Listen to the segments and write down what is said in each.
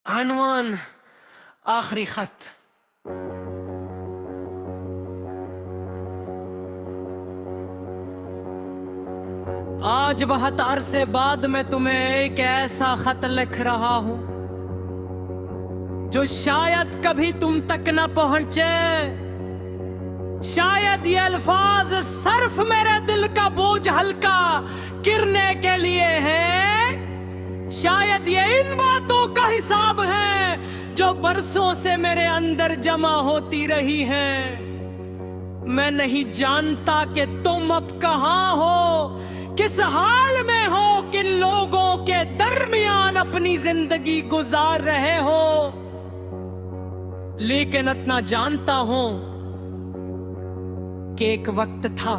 अनवान आखिरी खत। आज बहुत अरसे बाद मैं तुम्हें एक ऐसा खत लिख रहा हूं जो शायद कभी तुम तक न पहुंचे। शायद ये अल्फाज सिर्फ मेरे दिल का बोझ हल्का करने के लिए है। शायद ये इन बातों का हिसाब है जो बरसों से मेरे अंदर जमा होती रही हैं। मैं नहीं जानता कि तुम अब कहां हो, किस हाल में हो, किन लोगों के दरमियान अपनी जिंदगी गुजार रहे हो, लेकिन इतना जानता हूं कि एक वक्त था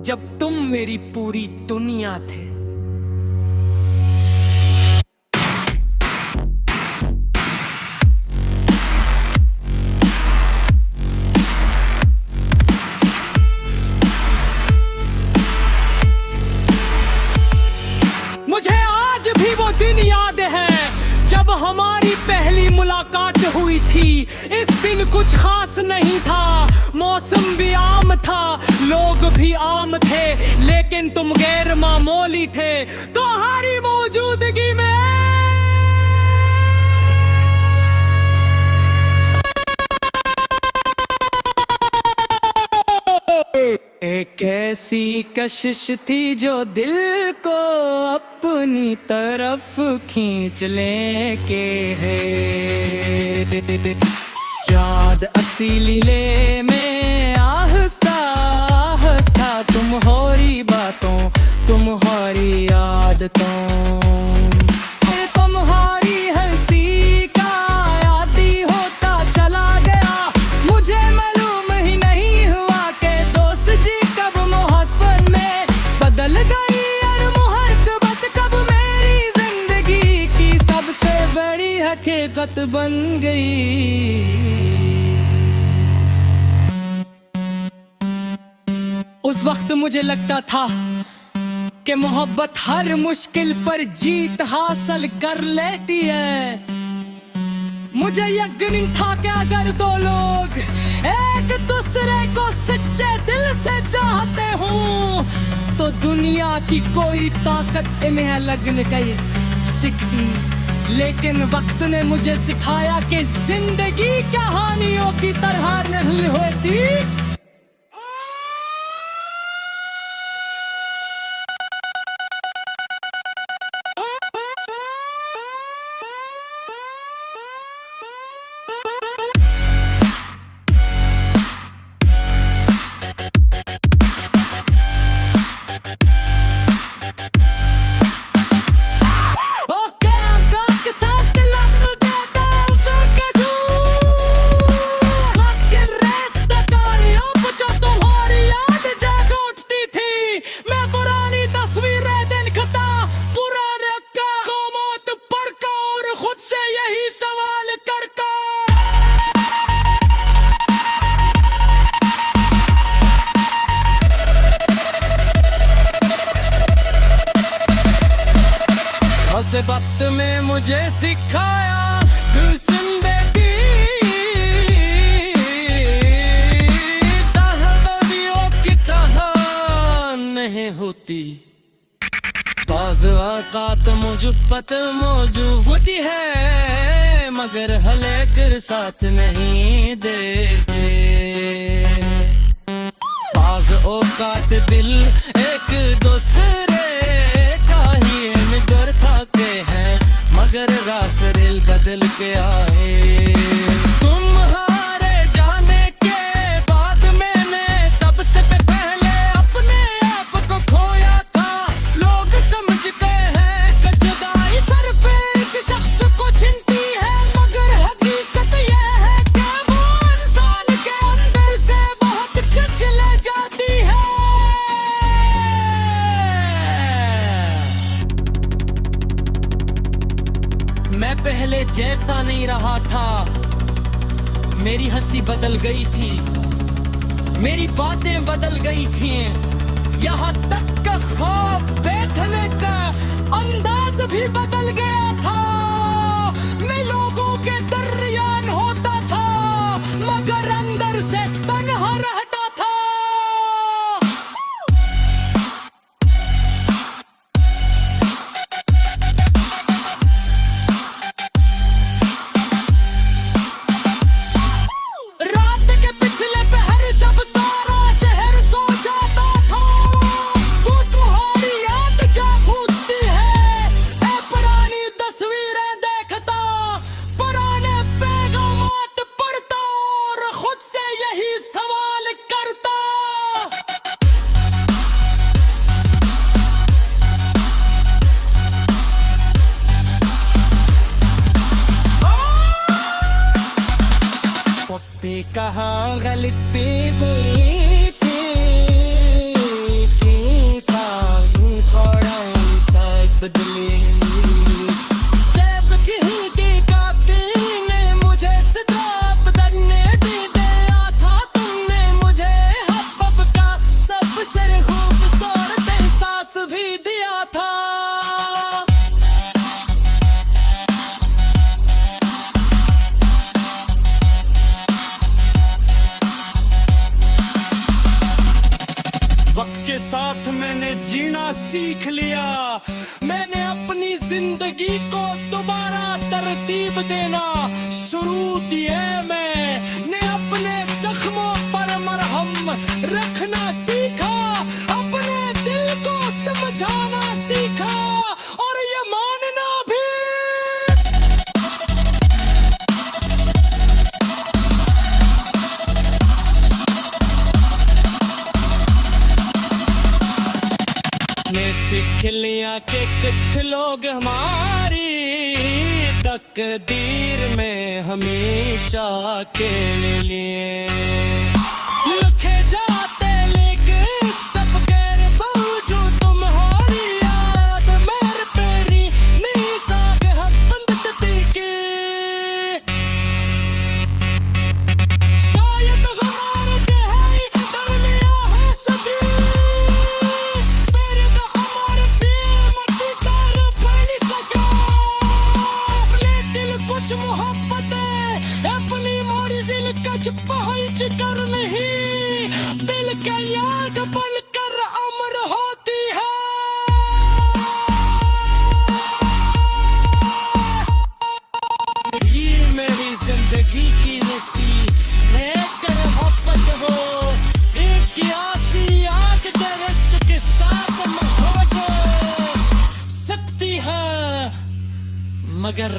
जब तुम मेरी पूरी दुनिया थे। मुझे आज भी वो दिन याद है जब हमारी पहली मुलाकात हुई थी। इस दिन कुछ खास नहीं था, मौसम भी आम था, लोग भी आम थे, लेकिन तुम गैर मामूली थे। तुम्हारी मौजूदगी में एक ऐसी कशिश थी जो दिल को अपनी तरफ खींच ले के है। चाँद असीली ले में आहिस्ता आहिस्ता तुम्हारी बातों, तुम्हारी आदतों, तुम्हारी हंसी का यादी होता चला गया। मुझे मालूम ही नहीं हुआ कि दोस्त जी कब मोहब्बत में बदल गई और मोहब्बत कब मेरी जिंदगी की सबसे बड़ी हकीकत बन गई। उस वक्त मुझे लगता था कि मोहब्बत हर मुश्किल पर जीत हासिल कर लेती है। मुझे यकीन था कि अगर दो लोग एक दूसरे को सच्चे दिल से चाहते हो तो दुनिया की कोई ताकत इन्हें अलग नहीं सकती। लेकिन वक्त ने मुझे सिखाया कि जिंदगी कहानियों की तरह नहीं होती। उस वक्त में मुझे सिखाया जिंदगी तहदीरों की तरह नहीं होती। बाज़ औक़ात मुझब्बत मौजूद होती है मगर हलेकर साथ नहीं देते। बाज़ औक़ात दिल एक दूसरे का ही निगर थाके हैं मगर रास दिल बदल के आए। तुम्हारे जाने के बाद मैंने सबसे पहले अपने आप को खोया था। लोग समझते हैं कि जुदाई सिर्फ एक शख्स को छीनती है मगर हकीकत यह है कि वो इंसान के अंदर से बहुत कुछ ले जाती है। मैं पहले जैसा नहीं रहा था, मेरी हंसी बदल गई थी, मेरी बातें बदल गई थी, यहाँ तक का ख्वाब बैठने का अंदाज भी बदल गया था। मिल कहाँ गलती हुई थी कि सब थोड़ा सब बदले जब की कातिल ने मुझे सिताब करने दी दिया था तुमने मुझे हब का सबसे खूबसूरत एहसास भी दिया था वक्त के साथ मैंने जीना सीख लिया मैंने अपनी जिंदगी को दोबारा तरतीब देना शुरू दिए मैंने अपने जख्मों पर मरहम रखना सीखा अपने दिल को समझाना सीखा और ये मानना भी ने सीख लिया कि कुछ लोग हमारी तकदीर में हमेशा के लिए लिखे जाते लेकिन सब गैर बावजूद तुम्हारी याद मेरे पेरी निसाग हबंद के शायद हमारे है कर लिया है सभी कुछ मोहब्बत अपनी मोड़ी जिल कच पहुंच कर नहीं दिल का याद बन कर अमर होती है ये मेरी जिंदगी की नसीब एक मोहब्बत हो एक आसी आग दर्द के साथ मोहब्बत सकती है मगर